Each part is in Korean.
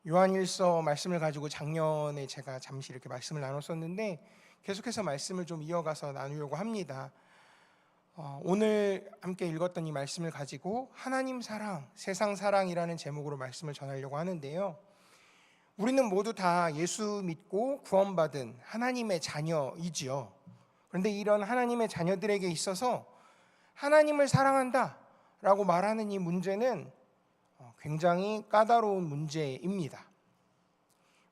요한일서 말씀을 가지고 작년에 제가 잠시 이렇게 말씀을 나눴었는데 계속해서 말씀을 좀 이어가서 나누려고 합니다. 오늘 함께 읽었던 이 말씀을 가지고 하나님 사랑, 세상 사랑이라는 제목으로 말씀을 전하려고 하는데요. 우리는 모두 다 예수 믿고 구원받은 하나님의 자녀이지요. 그런데 이런 하나님의 자녀들에게 있어서 하나님을 사랑한다 라고 말하는 이 문제는 굉장히 까다로운 문제입니다.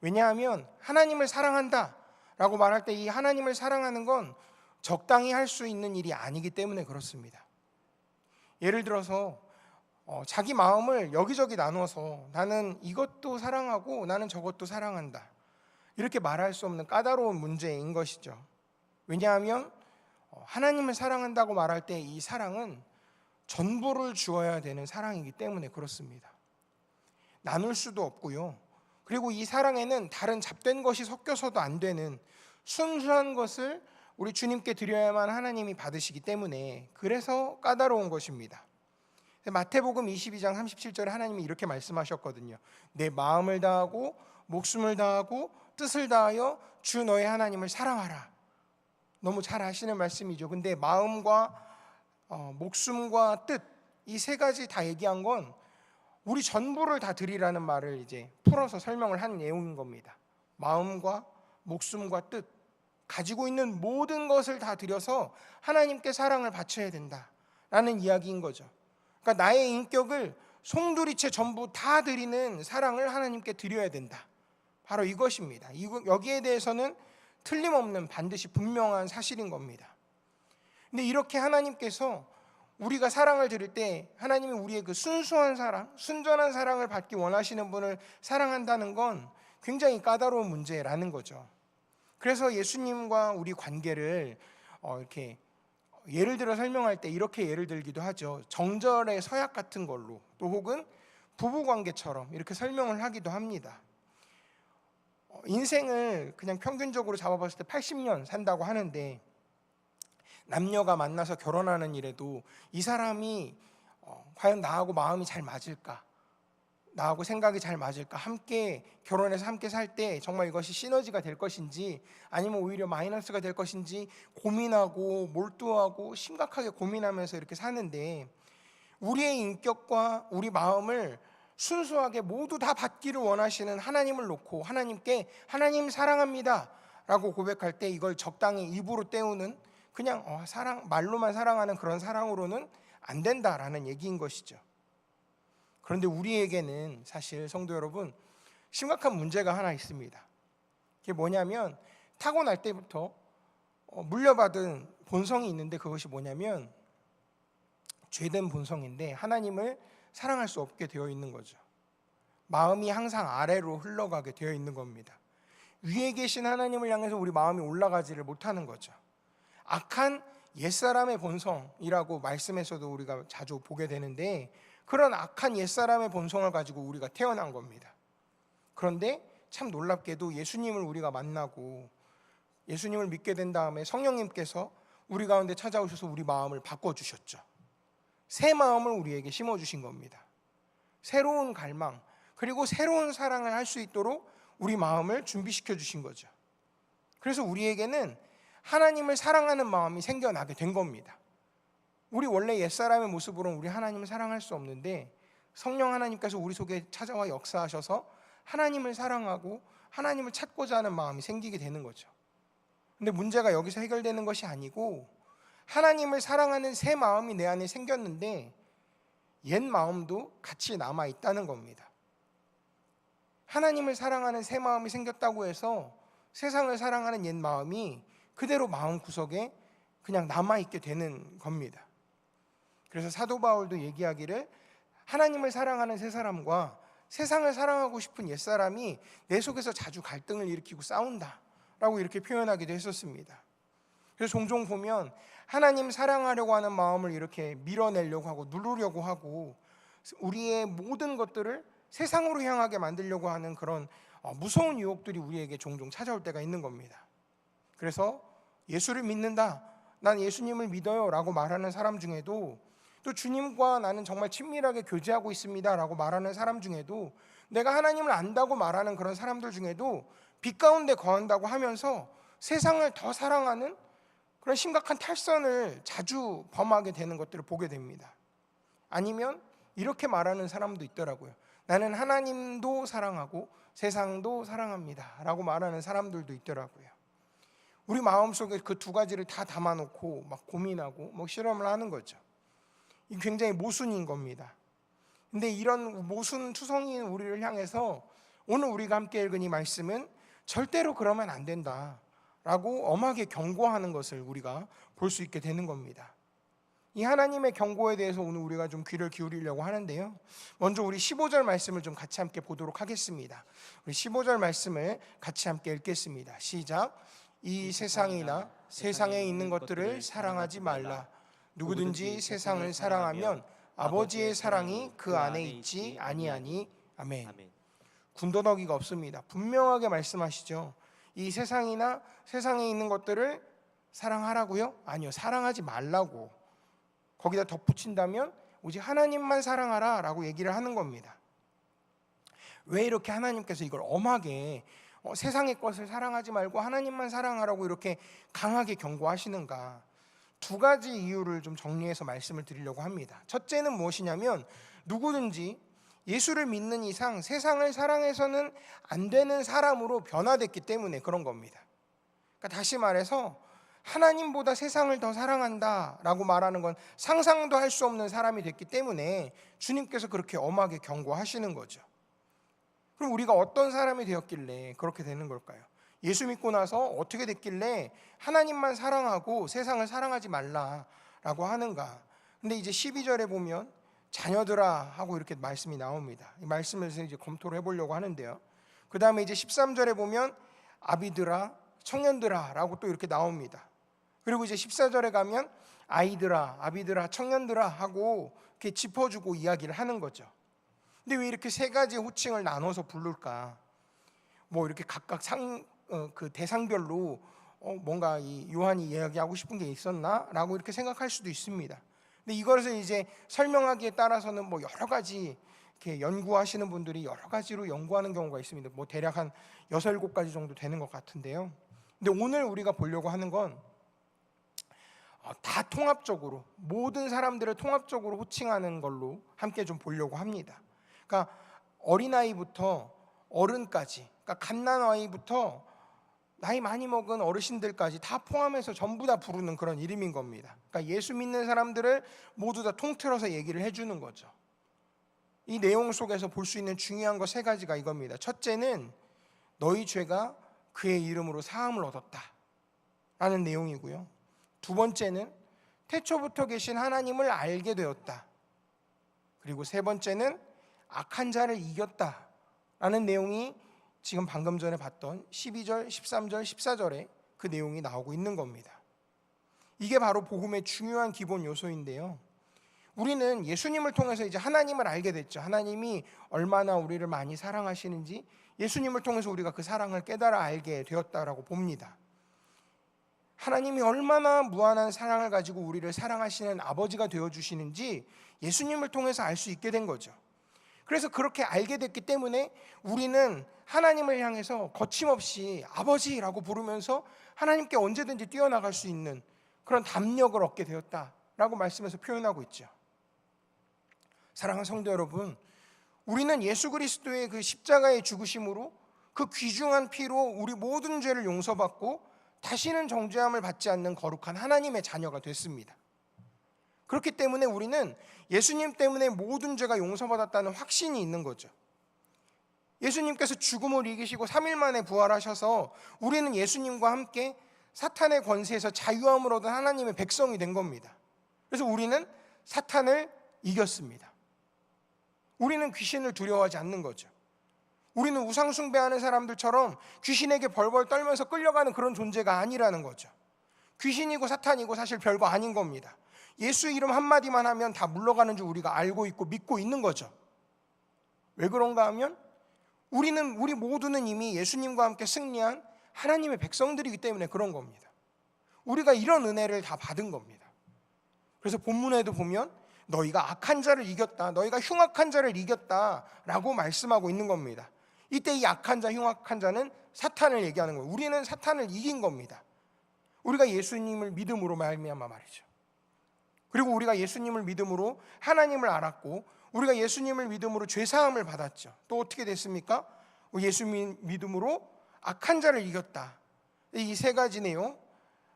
왜냐하면 하나님을 사랑한다 라고 말할 때 이 하나님을 사랑하는 건 적당히 할 수 있는 일이 아니기 때문에 그렇습니다. 예를 들어서 자기 마음을 여기저기 나눠서 나는 이것도 사랑하고 나는 저것도 사랑한다 이렇게 말할 수 없는 까다로운 문제인 것이죠. 왜냐하면 하나님을 사랑한다고 말할 때 이 사랑은 전부를 주어야 되는 사랑이기 때문에 그렇습니다. 나눌 수도 없고요. 그리고 이 사랑에는 다른 잡된 것이 섞여서도 안 되는 순수한 것을 우리 주님께 드려야만 하나님이 받으시기 때문에 그래서 까다로운 것입니다. 마태복음 22장 37절에 하나님이 이렇게 말씀하셨거든요. 내 마음을 다하고 목숨을 다하고 뜻을 다하여 주 너의 하나님을 사랑하라. 너무 잘 아시는 말씀이죠. 근데 마음과 목숨과 뜻 이 세 가지 다 얘기한 건 우리 전부를 다 드리라는 말을 이제 풀어서 설명을 한 내용인 겁니다. 마음과 목숨과 뜻 가지고 있는 모든 것을 다 드려서 하나님께 사랑을 바쳐야 된다라는 이야기인 거죠. 그러니까 나의 인격을 송두리째 전부 다 드리는 사랑을 하나님께 드려야 된다. 바로 이것입니다. 여기에 대해서는 틀림없는 반드시 분명한 사실인 겁니다. 근데 이렇게 하나님께서 우리가 사랑을 드릴 때 하나님이 우리의 그 순수한 사랑, 순전한 사랑을 받기 원하시는 분을 사랑한다는 건 굉장히 까다로운 문제라는 거죠. 그래서 예수님과 우리 관계를 이렇게 예를 들어 설명할 때 이렇게 예를 들기도 하죠. 정절의 서약 같은 걸로 또 혹은 부부관계처럼 이렇게 설명을 하기도 합니다. 인생을 그냥 평균적으로 잡아봤을 때 80년 산다고 하는데 남녀가 만나서 결혼하는 일에도 이 사람이 과연 나하고 마음이 잘 맞을까? 나하고 생각이 잘 맞을까? 함께 결혼해서 함께 살 때 정말 이것이 시너지가 될 것인지 아니면 오히려 마이너스가 될 것인지 고민하고 몰두하고 심각하게 고민하면서 이렇게 사는데 우리의 인격과 우리 마음을 순수하게 모두 다 받기를 원하시는 하나님을 놓고 하나님께 하나님 사랑합니다 라고 고백할 때 이걸 적당히 입으로 때우는 그냥 말로만 사랑하는 그런 사랑으로는 안 된다라는 얘기인 것이죠. 그런데 우리에게는 사실 성도 여러분 심각한 문제가 하나 있습니다. 그게 뭐냐면 타고날 때부터 물려받은 본성이 있는데 그것이 뭐냐면 죄된 본성인데 하나님을 사랑할 수 없게 되어 있는 거죠. 마음이 항상 아래로 흘러가게 되어 있는 겁니다. 위에 계신 하나님을 향해서 우리 마음이 올라가지를 못하는 거죠. 악한 옛사람의 본성이라고 말씀에서도 우리가 자주 보게 되는데 그런 악한 옛사람의 본성을 가지고 우리가 태어난 겁니다. 그런데 참 놀랍게도 예수님을 우리가 만나고 예수님을 믿게 된 다음에 성령님께서 우리 가운데 찾아오셔서 우리 마음을 바꿔주셨죠. 새 마음을 우리에게 심어주신 겁니다. 새로운 갈망 그리고 새로운 사랑을 할 수 있도록 우리 마음을 준비시켜 주신 거죠. 그래서 우리에게는 하나님을 사랑하는 마음이 생겨나게 된 겁니다. 우리 원래 옛사람의 모습으로는 우리 하나님을 사랑할 수 없는데 성령 하나님께서 우리 속에 찾아와 역사하셔서 하나님을 사랑하고 하나님을 찾고자 하는 마음이 생기게 되는 거죠. 근데 문제가 여기서 해결되는 것이 아니고 하나님을 사랑하는 새 마음이 내 안에 생겼는데 옛 마음도 같이 남아 있다는 겁니다. 하나님을 사랑하는 새 마음이 생겼다고 해서 세상을 사랑하는 옛 마음이 그대로 마음 구석에 그냥 남아있게 되는 겁니다. 그래서 사도 바울도 얘기하기를 하나님을 사랑하는 새 사람과 세상을 사랑하고 싶은 옛 사람이 내 속에서 자주 갈등을 일으키고 싸운다라고 이렇게 표현하기도 했었습니다. 그래서 종종 보면 하나님 사랑하려고 하는 마음을 이렇게 밀어내려고 하고 누르려고 하고 우리의 모든 것들을 세상으로 향하게 만들려고 하는 그런 무서운 유혹들이 우리에게 종종 찾아올 때가 있는 겁니다. 그래서 예수를 믿는다, 난 예수님을 믿어요 라고 말하는 사람 중에도 또 주님과 나는 정말 친밀하게 교제하고 있습니다라고 말하는 사람 중에도, 내가 하나님을 안다고 말하는 그런 사람들 중에도 빛 가운데 거한다고 하면서 세상을 더 사랑하는 그런 심각한 탈선을 자주 범하게 되는 것들을 보게 됩니다. 아니면 이렇게 말하는 사람도 있더라고요. 나는 하나님도 사랑하고 세상도 사랑합니다 라고 말하는 사람들도 있더라고요. 우리 마음속에 그 두 가지를 다 담아놓고 막 고민하고 실험을 하는 거죠. 이 굉장히 모순인 겁니다. 근데 이런 모순투성이인 우리를 향해서 오늘 우리가 함께 읽은 이 말씀은 절대로 그러면 안 된다라고 엄하게 경고하는 것을 우리가 볼 수 있게 되는 겁니다. 이 하나님의 경고에 대해서 오늘 우리가 좀 귀를 기울이려고 하는데요. 먼저 우리 15절 말씀을 좀 같이 함께 보도록 하겠습니다. 우리 15절 말씀을 같이 함께 읽겠습니다. 시작. 이 세상이나 세상에 있는 것들을 사랑하지 말라. 누구든지 세상을 사랑하면 아버지의 사랑이 그 안에 있지 아니하니. 아멘. 군더더기가 없습니다. 분명하게 말씀하시죠. 이 세상이나 세상에 있는 것들을 사랑하라고요? 아니요, 사랑하지 말라고. 거기다 덧붙인다면 오직 하나님만 사랑하라 라고 얘기를 하는 겁니다. 왜 이렇게 하나님께서 이걸 엄하게 세상의 것을 사랑하지 말고 하나님만 사랑하라고 이렇게 강하게 경고하시는가? 두 가지 이유를 좀 정리해서 말씀을 드리려고 합니다. 첫째는 무엇이냐면, 누구든지 예수를 믿는 이상 세상을 사랑해서는 안 되는 사람으로 변화됐기 때문에 그런 겁니다. 그러니까 다시 말해서 하나님보다 세상을 더 사랑한다라고 말하는 건 상상도 할 수 없는 사람이 됐기 때문에 주님께서 그렇게 엄하게 경고하시는 거죠. 그럼 우리가 어떤 사람이 되었길래 그렇게 되는 걸까요? 예수 믿고 나서 어떻게 됐길래 하나님만 사랑하고 세상을 사랑하지 말라라고 하는가? 근데 이제 12절에 보면 자녀들아 하고 이렇게 말씀이 나옵니다. 이 말씀을 이제 검토를 해보려고 하는데요. 그 다음에 이제 13절에 보면 아비들아, 청년들아 라고 또 이렇게 나옵니다. 그리고 이제 14절에 가면 아이들아, 아비들아, 청년들아 하고 이렇게 짚어주고 이야기를 하는 거죠. 근데 왜 이렇게 세 가지 호칭을 나눠서 부를까? 이렇게 각각 그 대상별로 뭔가 이 요한이 이야기하고 싶은 게 있었나? 라고 이렇게 생각할 수도 있습니다. 근데 이것을 이제 설명하기에 따라서는 여러 가지 이렇게 연구하시는 분들이 여러 가지로 연구하는 경우가 있습니다. 대략 한 6, 7가지 정도 되는 것 같은데요. 근데 오늘 우리가 보려고 하는 건 다 통합적으로, 모든 사람들을 통합적으로 호칭하는 걸로 함께 좀 보려고 합니다. 그러니까 어린아이부터 어른까지, 그러니까 갓난아이부터 나이 많이 먹은 어르신들까지 다 포함해서 전부 다 부르는 그런 이름인 겁니다. 그러니까 예수 믿는 사람들을 모두 다 통틀어서 얘기를 해주는 거죠. 이 내용 속에서 볼 수 있는 중요한 거 3가지가 이겁니다. 첫째는 너희 죄가 그의 이름으로 사함을 얻었다 라는 내용이고요. 두 번째는 태초부터 계신 하나님을 알게 되었다. 그리고 세 번째는 악한 자를 이겼다 라는 내용이 지금 방금 전에 봤던 12절, 13절, 14절에 그 내용이 나오고 있는 겁니다. 이게 바로 복음의 중요한 기본 요소인데요. 우리는 예수님을 통해서 이제 하나님을 알게 됐죠. 하나님이 얼마나 우리를 많이 사랑하시는지 예수님을 통해서 우리가 그 사랑을 깨달아 알게 되었다라고 봅니다. 하나님이 얼마나 무한한 사랑을 가지고 우리를 사랑하시는 아버지가 되어주시는지 예수님을 통해서 알 수 있게 된 거죠. 그래서 그렇게 알게 됐기 때문에 우리는 하나님을 향해서 거침없이 아버지라고 부르면서 하나님께 언제든지 뛰어나갈 수 있는 그런 담력을 얻게 되었다라고 말씀에서 표현하고 있죠. 사랑하는 성도 여러분, 우리는 예수 그리스도의 그 십자가의 죽으심으로 그 귀중한 피로 우리 모든 죄를 용서받고 다시는 정죄함을 받지 않는 거룩한 하나님의 자녀가 됐습니다. 그렇기 때문에 우리는 예수님 때문에 모든 죄가 용서받았다는 확신이 있는 거죠. 예수님께서 죽음을 이기시고 3일 만에 부활하셔서 우리는 예수님과 함께 사탄의 권세에서 자유함을 얻은 하나님의 백성이 된 겁니다. 그래서 우리는 사탄을 이겼습니다. 우리는 귀신을 두려워하지 않는 거죠. 우리는 우상 숭배하는 사람들처럼 귀신에게 벌벌 떨면서 끌려가는 그런 존재가 아니라는 거죠. 귀신이고 사탄이고 사실 별거 아닌 겁니다. 예수 이름 한마디만 하면 다 물러가는 줄 우리가 알고 있고 믿고 있는 거죠. 왜 그런가 하면 우리 모두는 이미 예수님과 함께 승리한 하나님의 백성들이기 때문에 그런 겁니다. 우리가 이런 은혜를 다 받은 겁니다. 그래서 본문에도 보면 너희가 악한 자를 이겼다, 너희가 흉악한 자를 이겼다라고 말씀하고 있는 겁니다. 이때 이 악한 자, 흉악한 자는 사탄을 얘기하는 거예요. 우리는 사탄을 이긴 겁니다. 우리가 예수님을 믿음으로 말미암아 말이죠. 그리고 우리가 예수님을 믿음으로 하나님을 알았고, 우리가 예수님을 믿음으로 죄사함을 받았죠. 또 어떻게 됐습니까? 예수 믿음으로 악한 자를 이겼다. 이 세 가지 내용,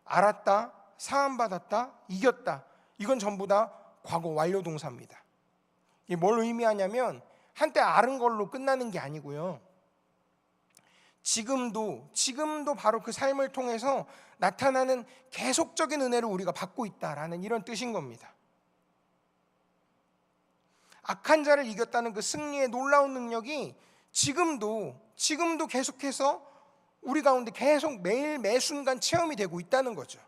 알았다, 사함받았다, 이겼다, 이건 전부 다 과거 완료 동사입니다. 이게 뭘 의미하냐면 한때 앓은 걸로 끝나는 게 아니고요, 지금도 바로 그 삶을 통해서 나타나는 계속적인 은혜를 우리가 받고 있다라는 이런 뜻인 겁니다. 악한 자를 이겼다는 그 승리의 놀라운 능력이 지금도 계속해서 우리 가운데 계속 매일 매 순간 체험이 되고 있다는 거죠.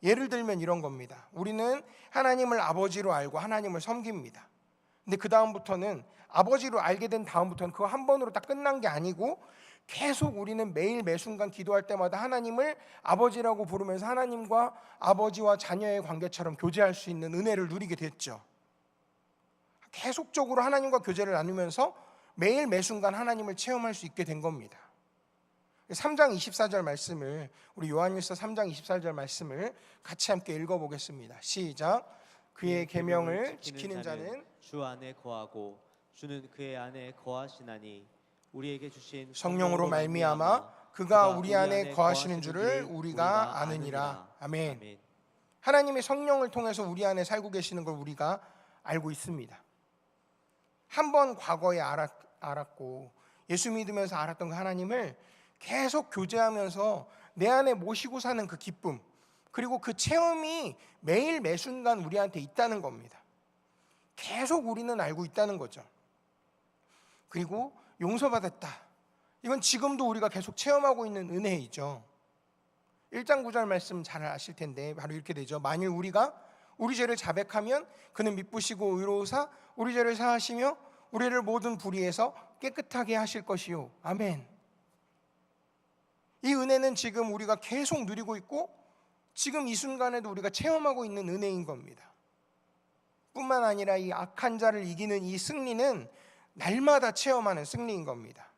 예를 들면 이런 겁니다. 우리는 하나님을 아버지로 알고 하나님을 섬깁니다. 근데 그 다음부터는, 아버지로 알게 된 다음부터는 그거 한 번으로 딱 끝난 게 아니고 계속 우리는 매일 매 순간 기도할 때마다 하나님을 아버지라고 부르면서 하나님과 아버지와 자녀의 관계처럼 교제할 수 있는 은혜를 누리게 됐죠. 계속적으로 하나님과 교제를 나누면서 매일 매 순간 하나님을 체험할 수 있게 된 겁니다. 3장 24절 말씀을, 우리 요한일서 3장 24절 말씀을 같이 함께 읽어보겠습니다. 시작. 그의 계명을 지키는 자는 주 안에 거하고 주는 그의 안에 거하시나니 우리에게 주신 성령으로 말미암아 그가 우리 안에 거하시는 줄을 우리가 아느니라. 아멘. 하나님의 성령을 통해서 우리 안에 살고 계시는 걸 우리가 알고 있습니다. 한번 과거에 알았고 예수 믿으면서 알았던 그 하나님을 계속 교제하면서 내 안에 모시고 사는 그 기쁨, 그리고 그 체험이 매일 매 순간 우리한테 있다는 겁니다. 계속 우리는 알고 있다는 거죠. 그리고 용서받았다, 이건 지금도 우리가 계속 체험하고 있는 은혜이죠. 1장 9절 말씀 잘 아실 텐데 바로 이렇게 되죠. 만일 우리가 우리 죄를 자백하면 그는 미쁘시고 의로우사 우리 죄를 사하시며 우리를 모든 불의에서 깨끗하게 하실 것이요. 아멘. 이 은혜는 지금 우리가 계속 누리고 있고 지금 이 순간에도 우리가 체험하고 있는 은혜인 겁니다. 뿐만 아니라 이 악한 자를 이기는 이 승리는 날마다 체험하는 승리인 겁니다.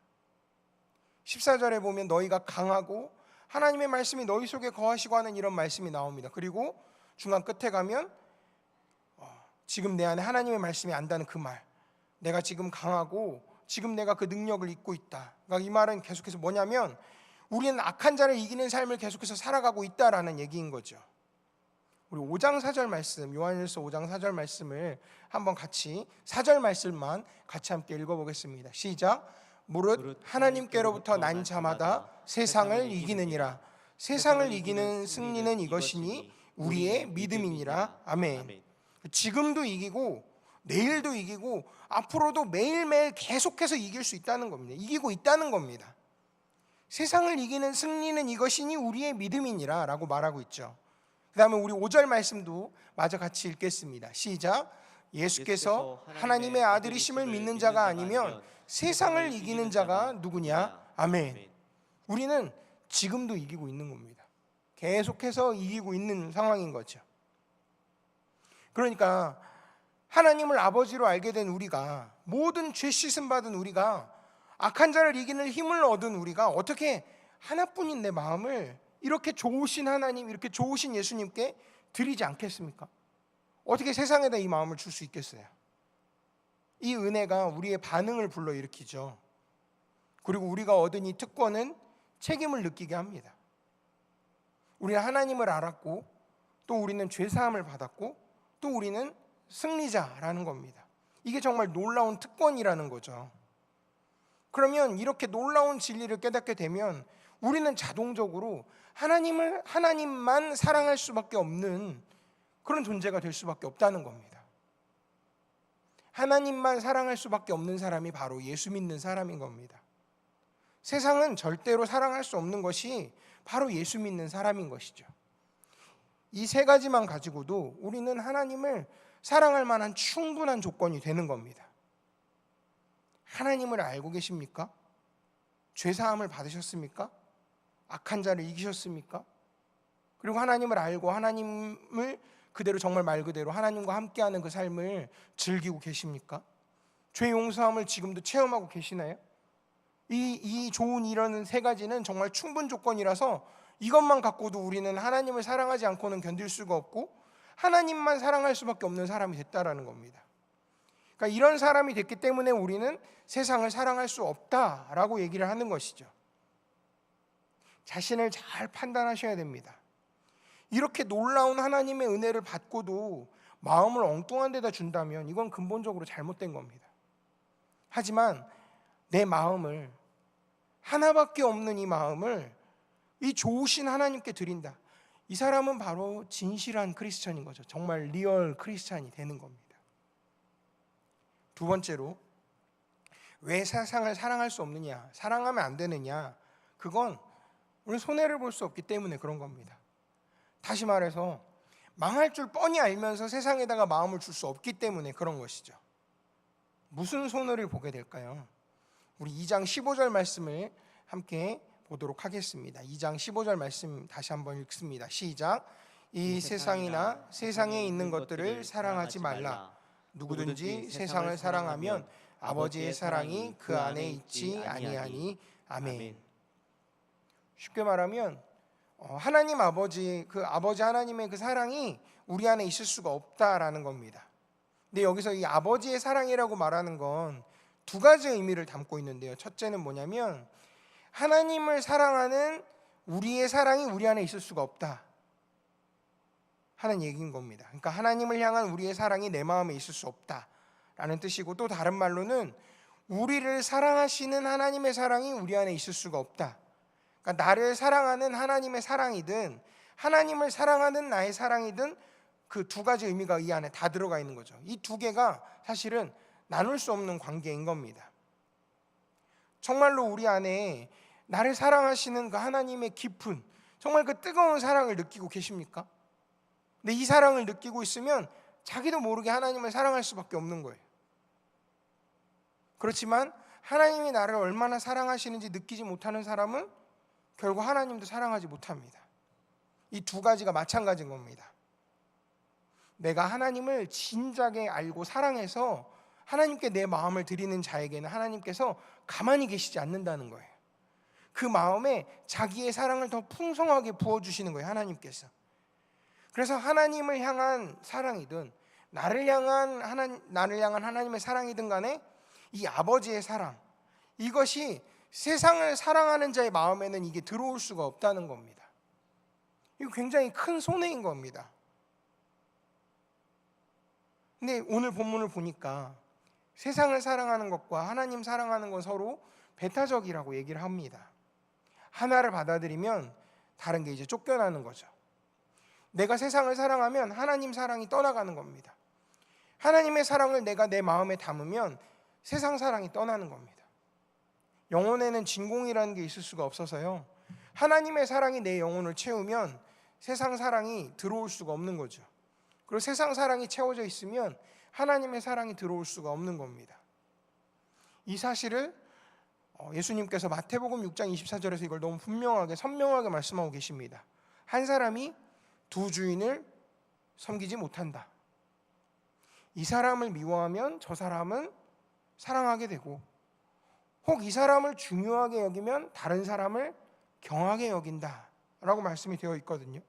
14절에 보면 너희가 강하고 하나님의 말씀이 너희 속에 거하시고 하는 이런 말씀이 나옵니다. 그리고 중간 끝에 가면 지금 내 안에 하나님의 말씀이 안다는 그 말, 내가 지금 강하고 지금 내가 그 능력을 잊고 있다. 그러니까 이 말은 계속해서 뭐냐면 우리는 악한 자를 이기는 삶을 계속해서 살아가고 있다라는 얘기인 거죠. 우리 5장 4절 말씀, 요한일서 5장 4절 말씀을 한번 같이 4절 말씀만 같이 함께 읽어보겠습니다. 시작. 무릇 하나님께로부터 난 자마다 세상을 이기느니라. 세상을 이기는 승리는 이것이니 우리의 믿음이니라. 아멘. 지금도 이기고 내일도 이기고 앞으로도 매일매일 계속해서 이길 수 있다는 겁니다. 이기고 있다는 겁니다. 세상을 이기는 승리는 이것이니 우리의 믿음이니라 라고 말하고 있죠. 그 다음에 우리 5절 말씀도 마저 같이 읽겠습니다. 시작. 예수께서 하나님의 아들이심을 믿는 자가 아니면 세상을 이기는 자가 누구냐? 아멘. 우리는 지금도 이기고 있는 겁니다. 계속해서 이기고 있는 상황인 거죠. 그러니까 하나님을 아버지로 알게 된 우리가, 모든 죄 씻음 받은 우리가, 악한 자를 이기는 힘을 얻은 우리가 어떻게 하나뿐인 내 마음을 이렇게 좋으신 하나님, 이렇게 좋으신 예수님께 드리지 않겠습니까? 어떻게 세상에다 이 마음을 줄 수 있겠어요? 이 은혜가 우리의 반응을 불러일으키죠. 그리고 우리가 얻은 이 특권은 책임을 느끼게 합니다. 우리는 하나님을 알았고 또 우리는 죄사함을 받았고 또 우리는 승리자라는 겁니다. 이게 정말 놀라운 특권이라는 거죠. 그러면 이렇게 놀라운 진리를 깨닫게 되면 우리는 자동적으로 하나님만 사랑할 수밖에 없는 그런 존재가 될 수밖에 없다는 겁니다. 하나님만 사랑할 수밖에 없는 사람이 바로 예수 믿는 사람인 겁니다. 세상은 절대로 사랑할 수 없는 것이 바로 예수 믿는 사람인 것이죠. 이 세 가지만 가지고도 우리는 하나님을 사랑할 만한 충분한 조건이 되는 겁니다. 하나님을 알고 계십니까? 죄사함을 받으셨습니까? 악한 자를 이기셨습니까? 그리고 하나님을 알고 하나님을 그대로 정말 말 그대로 하나님과 함께하는 그 삶을 즐기고 계십니까? 죄 용서함을 지금도 체험하고 계시나요? 이 좋은 이런 세 가지는 정말 충분 조건이라서 이것만 갖고도 우리는 하나님을 사랑하지 않고는 견딜 수가 없고 하나님만 사랑할 수밖에 없는 사람이 됐다라는 겁니다. 그러니까 이런 사람이 됐기 때문에 우리는 세상을 사랑할 수 없다라고 얘기를 하는 것이죠. 자신을 잘 판단하셔야 됩니다. 이렇게 놀라운 하나님의 은혜를 받고도 마음을 엉뚱한 데다 준다면 이건 근본적으로 잘못된 겁니다. 하지만 내 마음을, 하나밖에 없는 이 마음을 이 좋으신 하나님께 드린다. 이 사람은 바로 진실한 크리스찬인 거죠. 정말 리얼 크리스찬이 되는 겁니다. 두 번째로, 왜 세상을 사랑할 수 없느냐, 사랑하면 안 되느냐, 그건 우리 손해를 볼 수 없기 때문에 그런 겁니다. 다시 말해서 망할 줄 뻔히 알면서 세상에다가 마음을 줄 수 없기 때문에 그런 것이죠. 무슨 손해를 보게 될까요? 우리 2장 15절 말씀을 함께 보도록 하겠습니다. 2장 15절 말씀 다시 한번 읽습니다. 시작. 이 세상이나 세상에 있는 것들을 사랑하지 말라. 누구든지 세상을 사랑하면 아버지의 사랑이 그 안에 있지 아니하니. 아멘. 쉽게 말하면 하나님 아버지, 그 아버지 하나님의 그 사랑이 우리 안에 있을 수가 없다라는 겁니다. 근데 여기서 이 아버지의 사랑이라고 말하는 건 두 가지 의미를 담고 있는데요. 첫째는 뭐냐면 하나님을 사랑하는 우리의 사랑이 우리 안에 있을 수가 없다 하는 얘기인 겁니다. 그러니까 하나님을 향한 우리의 사랑이 내 마음에 있을 수 없다라는 뜻이고, 또 다른 말로는 우리를 사랑하시는 하나님의 사랑이 우리 안에 있을 수가 없다. 그러니까 나를 사랑하는 하나님의 사랑이든 하나님을 사랑하는 나의 사랑이든 그 두 가지 의미가 이 안에 다 들어가 있는 거죠. 이 두 개가 사실은 나눌 수 없는 관계인 겁니다. 정말로 우리 안에 나를 사랑하시는 그 하나님의 깊은, 정말 그 뜨거운 사랑을 느끼고 계십니까? 근데 이 사랑을 느끼고 있으면 자기도 모르게 하나님을 사랑할 수밖에 없는 거예요. 그렇지만 하나님이 나를 얼마나 사랑하시는지 느끼지 못하는 사람은 결국 하나님도 사랑하지 못합니다. 이 두 가지가 마찬가지인 겁니다. 내가 하나님을 진작에 알고 사랑해서 하나님께 내 마음을 드리는 자에게는 하나님께서 가만히 계시지 않는다는 거예요. 그 마음에 자기의 사랑을 더 풍성하게 부어주시는 거예요, 하나님께서. 그래서 하나님을 향한 사랑이든 나를 향한 하나님의 사랑이든 간에 이 아버지의 사랑, 이것이 세상을 사랑하는 자의 마음에는 이게 들어올 수가 없다는 겁니다. 이거 굉장히 큰 손해인 겁니다. 근데 오늘 본문을 보니까 세상을 사랑하는 것과 하나님 사랑하는 건 서로 배타적이라고 얘기를 합니다. 하나를 받아들이면 다른 게 이제 쫓겨나는 거죠. 내가 세상을 사랑하면 하나님 사랑이 떠나가는 겁니다. 하나님의 사랑을 내가 내 마음에 담으면 세상 사랑이 떠나는 겁니다. 영혼에는 진공이라는 게 있을 수가 없어서요, 하나님의 사랑이 내 영혼을 채우면 세상 사랑이 들어올 수가 없는 거죠. 그리고 세상 사랑이 채워져 있으면 하나님의 사랑이 들어올 수가 없는 겁니다. 이 사실을 예수님께서 마태복음 6장 24절에서 이걸 너무 분명하게 선명하게 말씀하고 계십니다. 한 사람이 두 주인을 섬기지 못한다. 이 사람을 미워하면 저 사람은 사랑하게 되고, 혹 이 사람을 중요하게 여기면 다른 사람을 경하게 여긴다 라고 말씀이 되어 있거든요.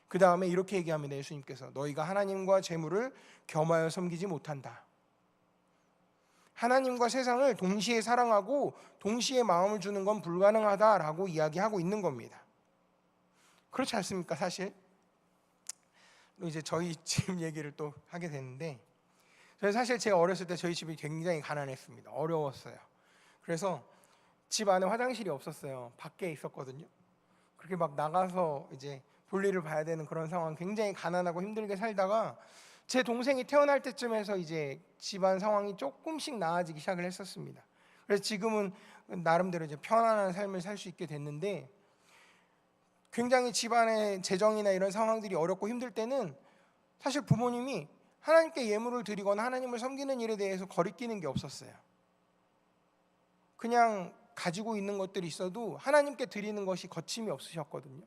그 다음에 이렇게 얘기합니다. 예수님께서 너희가 하나님과 재물을 겸하여 섬기지 못한다. 하나님과 세상을 동시에 사랑하고 동시에 마음을 주는 건 불가능하다라고 이야기하고 있는 겁니다. 그렇지 않습니까? 사실 이제 저희 집 얘기를 또 하게 됐는데, 저는 사실 제가 어렸을 때 저희 집이 굉장히 가난했습니다. 어려웠어요. 그래서 집 안에 화장실이 없었어요. 밖에 있었거든요. 그렇게 막 나가서 이제 볼일을 봐야 되는 그런 상황, 굉장히 가난하고 힘들게 살다가 제 동생이 태어날 때쯤에서 이제 집안 상황이 조금씩 나아지기 시작을 했었습니다. 그래서 지금은 나름대로 이제 편안한 삶을 살 수 있게 됐는데, 굉장히 집안의 재정이나 이런 상황들이 어렵고 힘들 때는 사실 부모님이 하나님께 예물을 드리거나 하나님을 섬기는 일에 대해서 거리끼는 게 없었어요. 그냥 가지고 있는 것들이 있어도 하나님께 드리는 것이 거침이 없으셨거든요.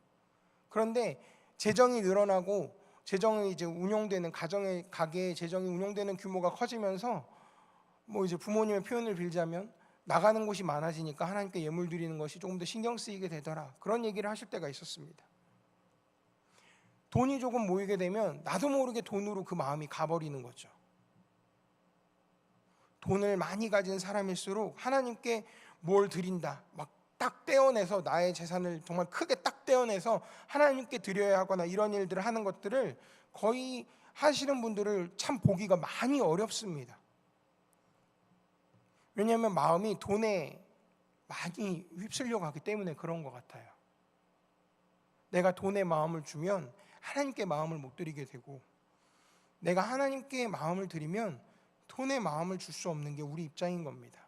그런데 재정이 늘어나고 재정이 이제 운영되는 가게의 재정이 운영되는 규모가 커지면서 뭐 이제 부모님의 표현을 빌자면 나가는 곳이 많아지니까 하나님께 예물 드리는 것이 조금 더 신경 쓰이게 되더라. 그런 얘기를 하실 때가 있었습니다. 돈이 조금 모이게 되면 나도 모르게 돈으로 그 마음이 가버리는 거죠. 돈을 많이 가진 사람일수록 하나님께 뭘 드린다, 막 딱 떼어내서 나의 재산을 정말 크게 딱 떼어내서 하나님께 드려야 하거나 이런 일들을 하는 것들을 거의 하시는 분들을 참 보기가 많이 어렵습니다. 왜냐하면 마음이 돈에 많이 휩쓸려 가기 때문에 그런 것 같아요. 내가 돈에 마음을 주면 하나님께 마음을 못 드리게 되고, 내가 하나님께 마음을 드리면 돈에 마음을 줄 수 없는 게 우리 입장인 겁니다.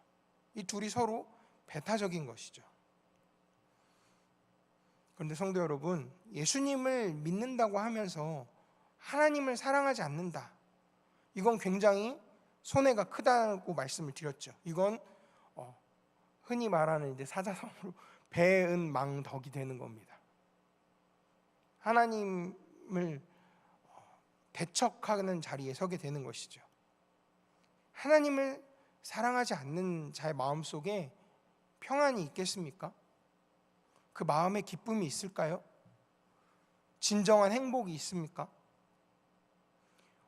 이 둘이 서로 배타적인 것이죠. 그런데 성도 여러분, 예수님을 믿는다고 하면서 하나님을 사랑하지 않는다, 이건 굉장히 손해가 크다고 말씀을 드렸죠. 이건 흔히 말하는 이제 사자성어로 배은망덕이 되는 겁니다. 하나님을 대척하는 자리에 서게 되는 것이죠. 하나님을 사랑하지 않는 자의 마음속에 평안이 있겠습니까? 그 마음에 기쁨이 있을까요? 진정한 행복이 있습니까?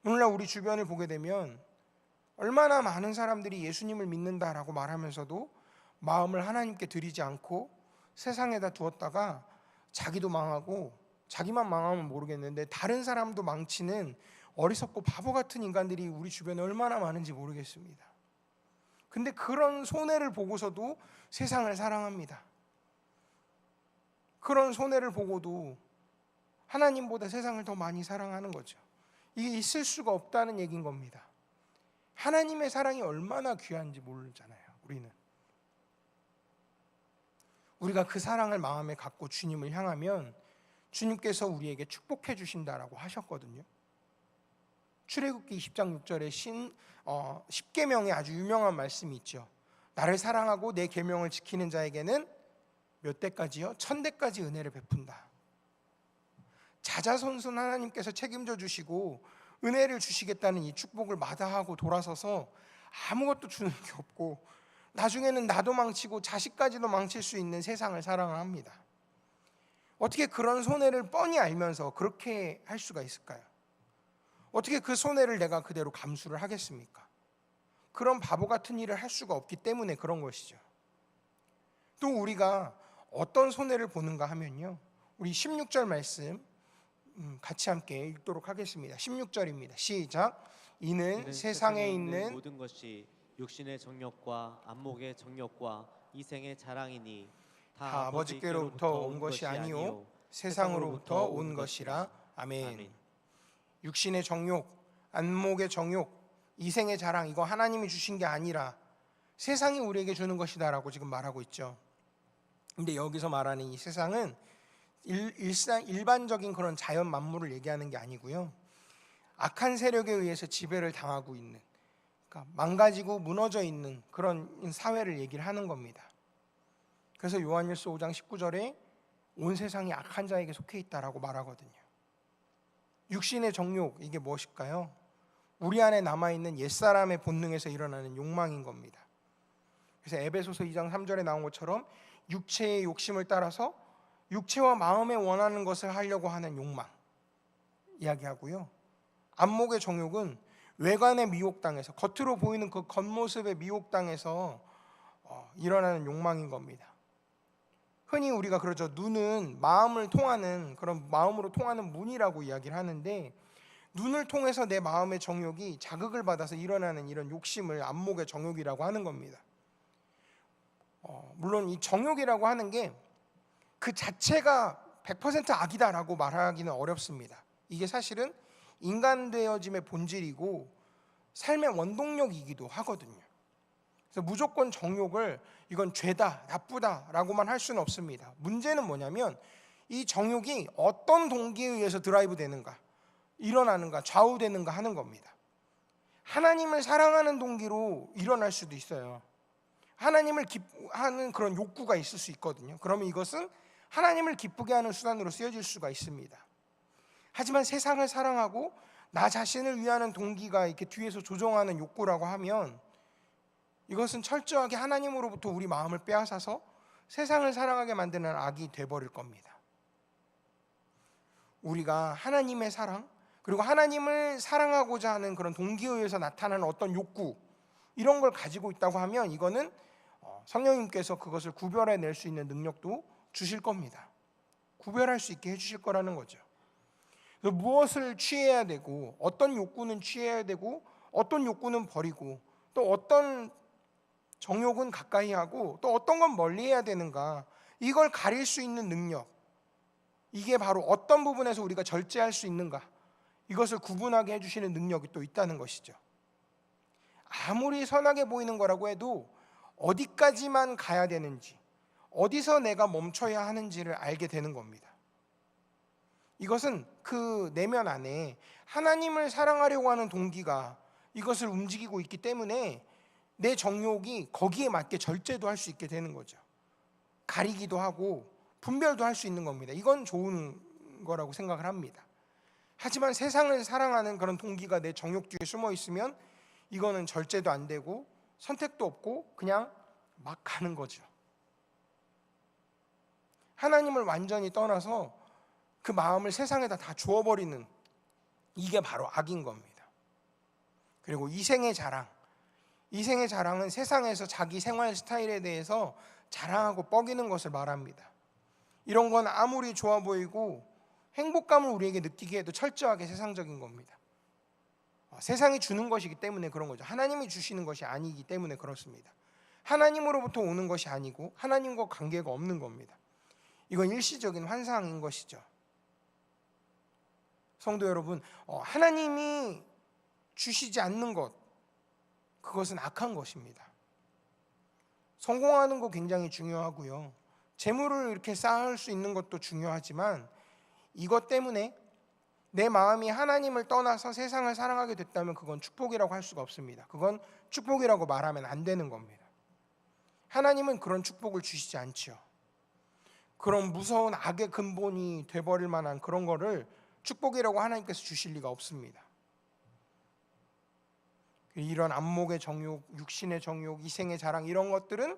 오늘날 우리 주변을 보게 되면 얼마나 많은 사람들이 예수님을 믿는다라고 말하면서도 마음을 하나님께 드리지 않고 세상에다 두었다가 자기도 망하고, 자기만 망하면 모르겠는데 다른 사람도 망치는 어리석고 바보 같은 인간들이 우리 주변에 얼마나 많은지 모르겠습니다. 근데 그런 손해를 보고서도 세상을 사랑합니다. 그런 손해를 보고도 하나님보다 세상을 더 많이 사랑하는 거죠. 이게 있을 수가 없다는 얘기인 겁니다. 하나님의 사랑이 얼마나 귀한지 모르잖아요. 우리가 그 사랑을 마음에 갖고 주님을 향하면 주님께서 우리에게 축복해 주신다라고 하셨거든요. 출애굽기 20장 6절에 10계명에 아주 유명한 말씀이 있죠. 나를 사랑하고 내 계명을 지키는 자에게는 몇 대까지요? 1000대까지 은혜를 베푼다. 자자손손 하나님께서 책임져 주시고 은혜를 주시겠다는 이 축복을 마다하고 돌아서서 아무것도 주는 게 없고 나중에는 나도 망치고 자식까지도 망칠 수 있는 세상을 사랑을 합니다. 어떻게 그런 손해를 뻔히 알면서 그렇게 할 수가 있을까요? 어떻게 그 손해를 내가 그대로 감수를 하겠습니까? 그런 바보 같은 일을 할 수가 없기 때문에 그런 것이죠. 또 우리가 어떤 손해를 보는가 하면요, 우리 16절 말씀 같이 함께 읽도록 하겠습니다. 16절입니다. 시작. 이는 세상에 있는 모든 것이 육신의 정욕과 안목의 정욕과 이생의 자랑이니 다 아버지께로부터 온 것이 아니요 세상으로부터 온 것이라. 아멘. 육신의 정욕, 안목의 정욕, 이생의 자랑, 이거 하나님이 주신 게 아니라 세상이 우리에게 주는 것이다라고 지금 말하고 있죠. 근데 여기서 말하는 이 세상은 일반적인 그런 자연 만물을 얘기하는 게 아니고요, 악한 세력에 의해서 지배를 당하고 있는, 그러니까 망가지고 무너져 있는 그런 사회를 얘기를 하는 겁니다. 그래서 요한일서 5장 19절에 온 세상이 악한 자에게 속해 있다라고 말하거든요. 육신의 정욕, 이게 무엇일까요? 우리 안에 남아있는 옛사람의 본능에서 일어나는 욕망인 겁니다. 그래서 에베소서 2장 3절에 나온 것처럼 육체의 욕심을 따라서 육체와 마음에 원하는 것을 하려고 하는 욕망 이야기하고요, 안목의 정욕은 외관의 미혹당에서, 겉으로 보이는 그 겉모습의 미혹당에서 일어나는 욕망인 겁니다. 흔히 우리가 그러죠. 눈은 마음을 통하는, 그런 마음으로 통하는 문이라고 이야기를 하는데, 눈을 통해서 내 마음의 정욕이 자극을 받아서 일어나는 이런 욕심을 안목의 정욕이라고 하는 겁니다. 물론 이 정욕이라고 하는 게 그 자체가 100% 악이다라고 말하기는 어렵습니다. 이게 사실은 인간 되어짐의 본질이고 삶의 원동력이기도 하거든요. 그래서 무조건 정욕을 이건 죄다, 나쁘다라고만 할 수는 없습니다. 문제는 뭐냐면 이 정욕이 어떤 동기에 의해서 드라이브 되는가, 일어나는가, 좌우되는가 하는 겁니다. 하나님을 사랑하는 동기로 일어날 수도 있어요. 하나님을 기뻐하는 그런 욕구가 있을 수 있거든요. 그러면 이것은 하나님을 기쁘게 하는 수단으로 쓰여질 수가 있습니다. 하지만 세상을 사랑하고 나 자신을 위하는 동기가 이렇게 뒤에서 조종하는 욕구라고 하면 이것은 철저하게 하나님으로부터 우리 마음을 빼앗아서 세상을 사랑하게 만드는 악이 돼버릴 겁니다. 우리가 하나님의 사랑, 그리고 하나님을 사랑하고자 하는 그런 동기에 의해서 나타나는 어떤 욕구, 이런 걸 가지고 있다고 하면 이거는 성령님께서 그것을 구별해낼 수 있는 능력도 주실 겁니다. 구별할 수 있게 해주실 거라는 거죠. 그래서 무엇을 취해야 되고, 어떤 욕구는 취해야 되고, 어떤 욕구는 버리고, 또 어떤 정욕은 가까이 하고, 또 어떤 건 멀리 해야 되는가, 이걸 가릴 수 있는 능력, 이게 바로 어떤 부분에서 우리가 절제할 수 있는가, 이것을 구분하게 해주시는 능력이 또 있다는 것이죠. 아무리 선하게 보이는 거라고 해도 어디까지만 가야 되는지, 어디서 내가 멈춰야 하는지를 알게 되는 겁니다. 이것은 그 내면 안에 하나님을 사랑하려고 하는 동기가 이것을 움직이고 있기 때문에 내 정욕이 거기에 맞게 절제도 할 수 있게 되는 거죠. 가리기도 하고 분별도 할 수 있는 겁니다. 이건 좋은 거라고 생각을 합니다. 하지만 세상을 사랑하는 그런 동기가 내 정욕 뒤에 숨어 있으면 이거는 절제도 안 되고 선택도 없고 그냥 막 가는 거죠. 하나님을 완전히 떠나서 그 마음을 세상에다 다 주어버리는, 이게 바로 악인 겁니다. 그리고 이생의 자랑, 이생의 자랑은 세상에서 자기 생활 스타일에 대해서 자랑하고 뻐기는 것을 말합니다. 이런 건 아무리 좋아 보이고 행복감을 우리에게 느끼게 해도 철저하게 세상적인 겁니다. 세상이 주는 것이기 때문에 그런 거죠. 하나님이 주시는 것이 아니기 때문에 그렇습니다. 하나님으로부터 오는 것이 아니고 하나님과 관계가 없는 겁니다. 이건 일시적인 환상인 것이죠. 성도 여러분, 하나님이 주시지 않는 것, 그것은 악한 것입니다. 성공하는 거 굉장히 중요하고요, 재물을 이렇게 쌓을 수 있는 것도 중요하지만 이것 때문에 내 마음이 하나님을 떠나서 세상을 사랑하게 됐다면 그건 축복이라고 할 수가 없습니다. 그건 축복이라고 말하면 안 되는 겁니다. 하나님은 그런 축복을 주시지 않지요. 그런 무서운 악의 근본이 돼버릴 만한 그런 거를 축복이라고 하나님께서 주실 리가 없습니다. 이런 안목의 정욕, 육신의 정욕, 이생의 자랑, 이런 것들은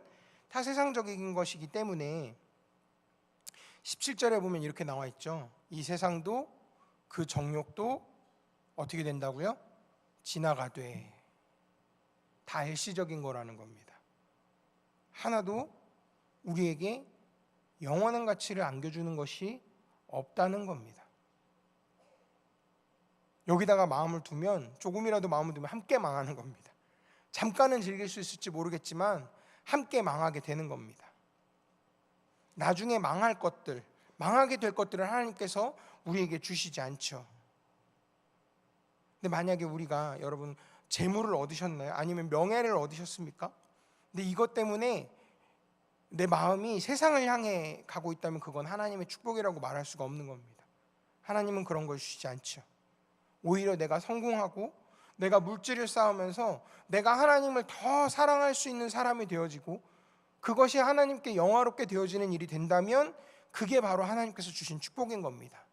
다 세상적인 것이기 때문에 17절에 보면 이렇게 나와 있죠. 이 세상도 그 정욕도 어떻게 된다고요? 지나가되. 다 일시적인 거라는 겁니다. 하나도 우리에게 영원한 가치를 안겨주는 것이 없다는 겁니다. 여기다가 마음을 두면, 조금이라도 마음을 두면 함께 망하는 겁니다. 잠깐은 즐길 수 있을지 모르겠지만 함께 망하게 되는 겁니다. 나중에 망할 것들, 망하게 될 것들을 하나님께서 우리에게 주시지 않죠. 근데 만약에 우리가, 여러분, 재물을 얻으셨나요? 아니면 명예를 얻으셨습니까? 근데 이것 때문에 내 마음이 세상을 향해 가고 있다면 그건 하나님의 축복이라고 말할 수가 없는 겁니다. 하나님은 그런 걸 주시지 않죠. 오히려 내가 성공하고 내가 물질을 쌓으면서 내가 하나님을 더 사랑할 수 있는 사람이 되어지고 그것이 하나님께 영화롭게 되어지는 일이 된다면 그게 바로 하나님께서 주신 축복인 겁니다.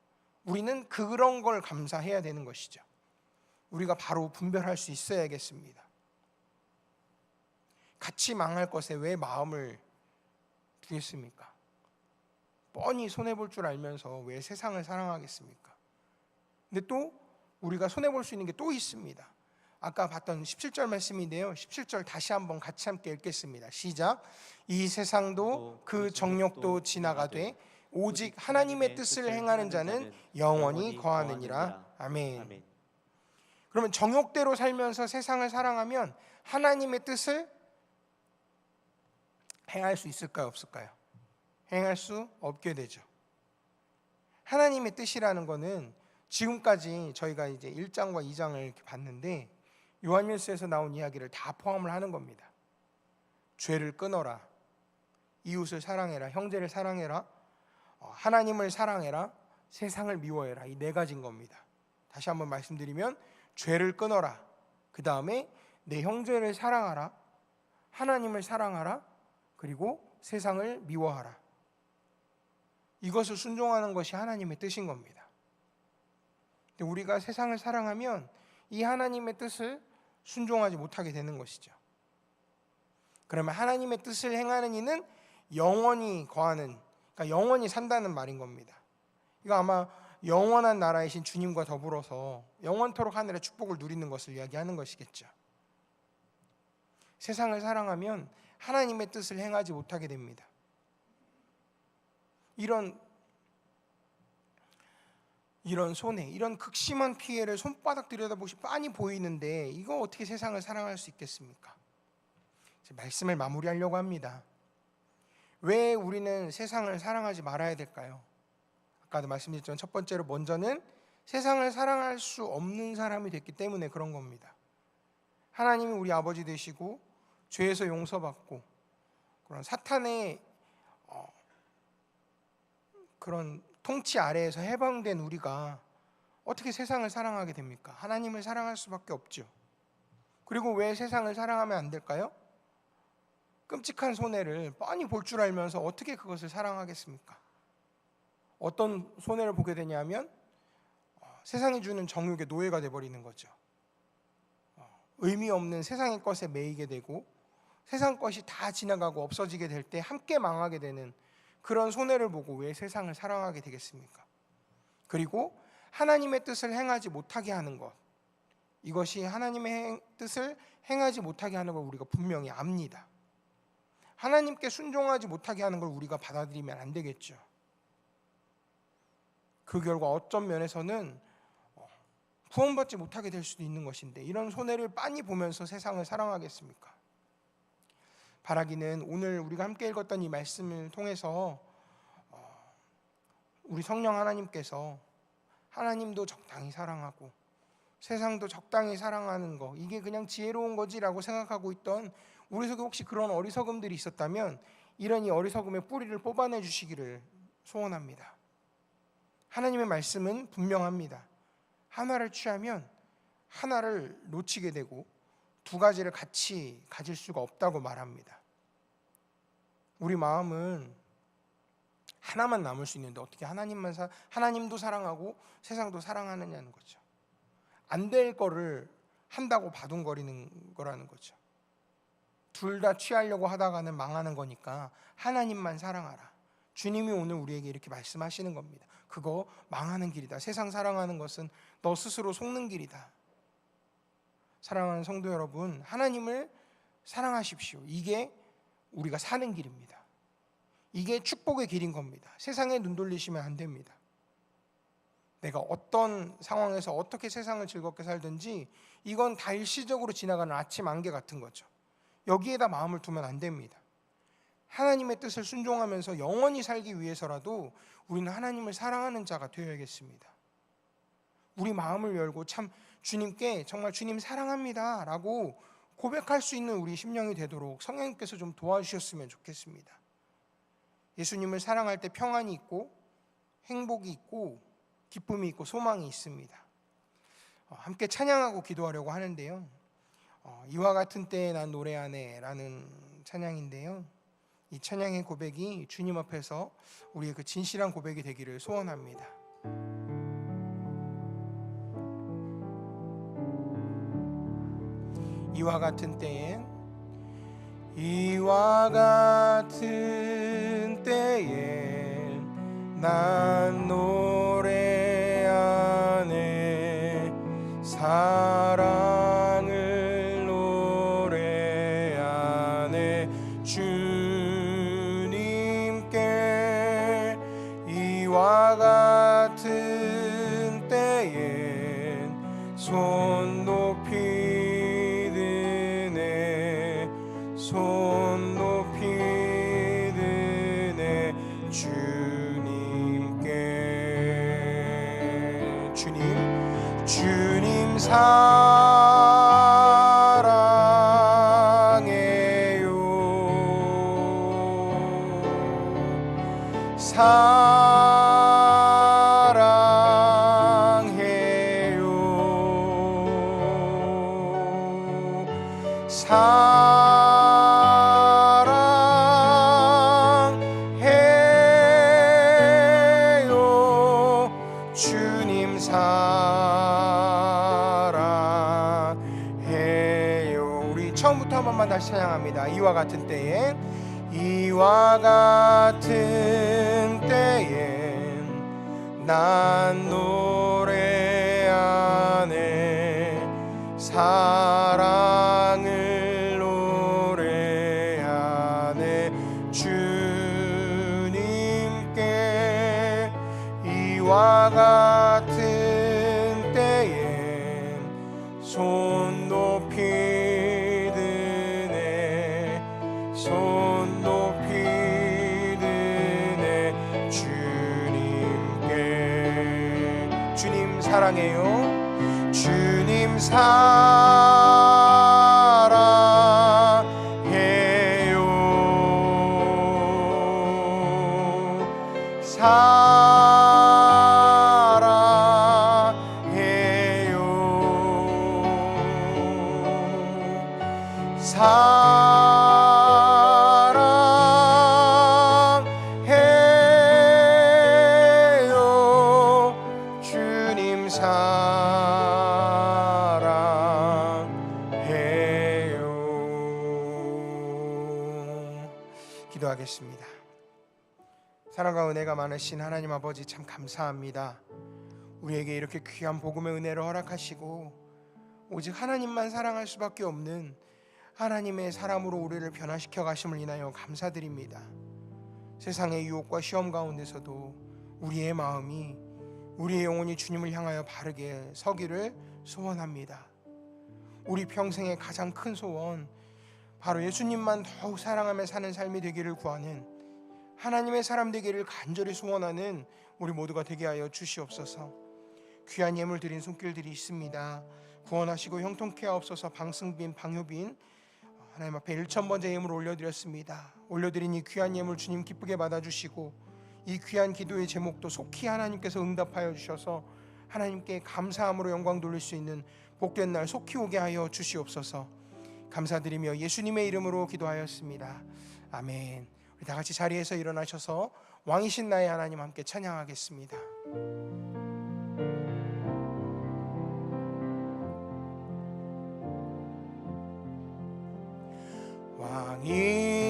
우리는 그런 걸 감사해야 되는 것이죠. 우리가 바로 분별할 수 있어야겠습니다. 같이 망할 것에 왜 마음을 두겠습니까? 뻔히 손해볼 줄 알면서 왜 세상을 사랑하겠습니까? 근데 또 우리가 손해볼 수 있는 게 또 있습니다. 아까 봤던 17절 말씀인데요, 17절 다시 한번 같이 함께 읽겠습니다. 시작. 이 세상도 그 정욕도 지나가되 오직 하나님의 뜻을 행하는 자는 영원히 거하느니라. 아멘. 그러면 정욕대로 살면서 세상을 사랑하면 하나님의 뜻을 행할 수 있을까요, 없을까요? 행할 수 없게 되죠. 하나님의 뜻이라는 것은 지금까지 저희가 이제 1장과 2장을 이렇게 봤는데 요한일서에서 나온 이야기를 다 포함을 하는 겁니다. 죄를 끊어라, 이웃을 사랑해라, 형제를 사랑해라, 하나님을 사랑해라, 세상을 미워해라, 이 네 가지인 겁니다. 다시 한번 말씀드리면 죄를 끊어라, 그 다음에 내 형제를 사랑하라, 하나님을 사랑하라, 그리고 세상을 미워하라. 이것을 순종하는 것이 하나님의 뜻인 겁니다. 근데 우리가 세상을 사랑하면 이 하나님의 뜻을 순종하지 못하게 되는 것이죠. 그러면 하나님의 뜻을 행하는 이는 영원히 거하는, 그러니까 영원히 산다는 말인 겁니다. 이거 아마 영원한 나라이신 주님과 더불어서 영원토록 하늘의 축복을 누리는 것을 이야기하는 것이겠죠. 세상을 사랑하면 하나님의 뜻을 행하지 못하게 됩니다. 이런 손해, 이런 극심한 피해를 손바닥 들여다보시 빤히 보이는데 이거 어떻게 세상을 사랑할 수 있겠습니까? 말씀을 마무리하려고 합니다. 왜 우리는 세상을 사랑하지 말아야 될까요? 아까도 말씀드렸지만 첫 번째로 먼저는 세상을 사랑할 수 없는 사람이 됐기 때문에 그런 겁니다. 하나님이 우리 아버지 되시고 죄에서 용서받고 그런 사탄의 그런 통치 아래에서 해방된 우리가 어떻게 세상을 사랑하게 됩니까? 하나님을 사랑할 수밖에 없죠. 그리고 왜 세상을 사랑하면 안 될까요? 끔찍한 손해를 뻔히 볼 줄 알면서 어떻게 그것을 사랑하겠습니까? 어떤 손해를 보게 되냐면 세상이 주는 정욕의 노예가 되어버리는 거죠. 의미 없는 세상의 것에 매이게 되고 세상 것이 다 지나가고 없어지게 될 때 함께 망하게 되는 그런 손해를 보고 왜 세상을 사랑하게 되겠습니까? 그리고 하나님의 뜻을 행하지 못하게 하는 것, 이것이 하나님의 뜻을 행하지 못하게 하는 걸 우리가 분명히 압니다. 하나님께 순종하지 못하게 하는 걸 우리가 받아들이면 안 되겠죠. 그 결과 어떤 면에서는 구원받지 못하게 될 수도 있는 것인데 이런 손해를 빤히 보면서 세상을 사랑하겠습니까? 바라기는 오늘 우리가 함께 읽었던 이 말씀을 통해서 우리 성령 하나님께서 하나님도 적당히 사랑하고 세상도 적당히 사랑하는 거, 이게 그냥 지혜로운 거지라고 생각하고 있던 우리 속에 혹시 그런 어리석음들이 있었다면 이런 이 어리석음의 뿌리를 뽑아내 주시기를 소원합니다. 하나님의 말씀은 분명합니다. 하나를 취하면 하나를 놓치게 되고 두 가지를 같이 가질 수가 없다고 말합니다. 우리 마음은 하나만 남을 수 있는데 어떻게 하나님도 사랑하고 세상도 사랑하느냐는 거죠. 안 될 거를 한다고 바둥거리는 거라는 거죠. 둘 다 취하려고 하다가는 망하는 거니까 하나님만 사랑하라. 주님이 오늘 우리에게 이렇게 말씀하시는 겁니다. 그거 망하는 길이다. 세상 사랑하는 것은 너 스스로 속는 길이다. 사랑하는 성도 여러분, 하나님을 사랑하십시오. 이게 우리가 사는 길입니다. 이게 축복의 길인 겁니다. 세상에 눈 돌리시면 안 됩니다. 내가 어떤 상황에서 어떻게 세상을 즐겁게 살든지 이건 다 일시적으로 지나가는 아침 안개 같은 거죠. 여기에다 마음을 두면 안 됩니다. 하나님의 뜻을 순종하면서 영원히 살기 위해서라도 우리는 하나님을 사랑하는 자가 되어야겠습니다. 우리 마음을 열고 참 주님께 정말 주님 사랑합니다 라고 고백할 수 있는 우리 심령이 되도록 성령님께서 좀 도와주셨으면 좋겠습니다. 예수님을 사랑할 때 평안이 있고 행복이 있고 기쁨이 있고 소망이 있습니다. 함께 찬양하고 기도하려고 하는데요. 이와 같은 때에 난 노래하네 라는 찬양인데요. 이 찬양의 고백이 주님 앞에서 우리의 그 진실한 고백이 되기를 소원합니다. 이와 같은 때엔 난 노래하네 사랑을 노래하네 주님께 이와 같은 때엔 손 높이 드네 손 높이 드네 주님께 주님 사랑해요 사랑해요 주님 사랑해요 다시 찬양합니다. 이와 같은 때엔, 이와 같은 때엔 난 노래하네, 사랑을 노래하네. 주님께 이와 같은 때엔 손 높이 드네, 손 높이 드네. 주님께, 주님 사랑해요, 주님 사랑해요, 사랑해요. 주님 사랑해요. 기도하겠습니다. 사랑과 은혜가 많으신 하나님 아버지, 참 감사합니다. 우리에게 이렇게 귀한 복음의 은혜를 허락하시고 오직 하나님만 사랑할 수밖에 없는 하나님의 사람으로 우리를 변화시켜 가심을 인하여 감사드립니다. 세상의 유혹과 시험 가운데서도 우리의 마음이, 우리의 영혼이 주님을 향하여 바르게 서기를 소원합니다. 우리 평생의 가장 큰 소원, 바로 예수님만 더욱 사랑하며 사는 삶이 되기를 구하는, 하나님의 사람 되기를 간절히 소원하는 우리 모두가 되게 하여 주시옵소서. 귀한 예물 드린 손길들이 있습니다. 구원하시고 형통케 하옵소서. 방승빈, 방효빈 하나님 앞에 1,000번째 예물 올려드렸습니다. 올려드린 이 귀한 예물 주님 기쁘게 받아주시고, 이 귀한 기도의 제목도 속히 하나님께서 응답하여 주셔서 하나님께 감사함으로 영광 돌릴 수 있는 복된 날 속히 오게 하여 주시옵소서. 감사드리며 예수님의 이름으로 기도하였습니다. 아멘. 우리 다 같이 자리에서 일어나셔서 왕이신 나의 하나님 함께 찬양하겠습니다.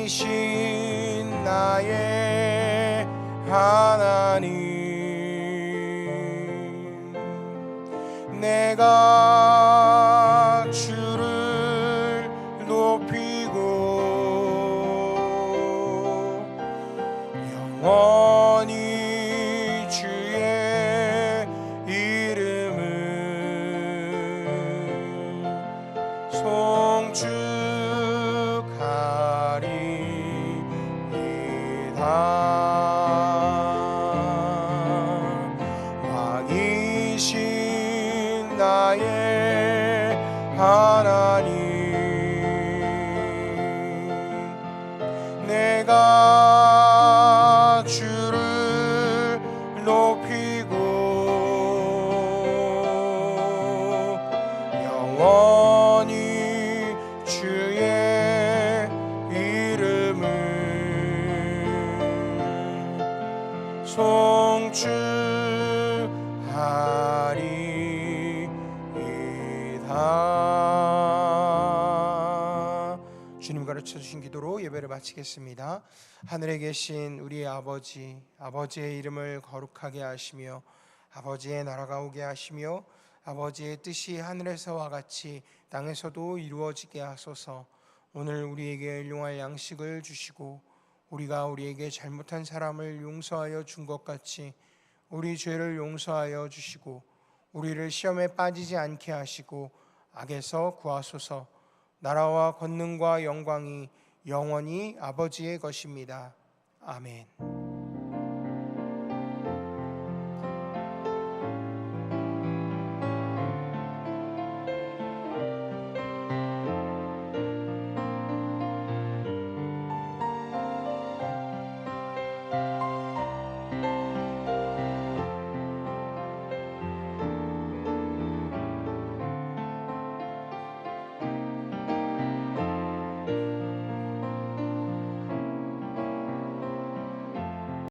왕이신 나의 하나님, 내가 주를 높이고 영원히 주의 이름을 송축하리이다. 왕이신 나의 하나님, 내가 주를 높이고 영원히 주의 이름을 송축하리이다. 주님 가르쳐 주신 기도로 예배를 마치겠습니다. 하늘에 계신 우리의 아버지, 아버지의 이름을 거룩하게 하시며 아버지의 나라가 오게 하시며 아버지의 뜻이 하늘에서와 같이 땅에서도 이루어지게 하소서. 오늘 우리에게 일용할 양식을 주시고 우리가 우리에게 잘못한 사람을 용서하여 준 것 같이 우리 죄를 용서하여 주시고 우리를 시험에 빠지지 않게 하시고 악에서 구하소서. 나라와 권능과 영광이 영원히 아버지의 것입니다. 아멘.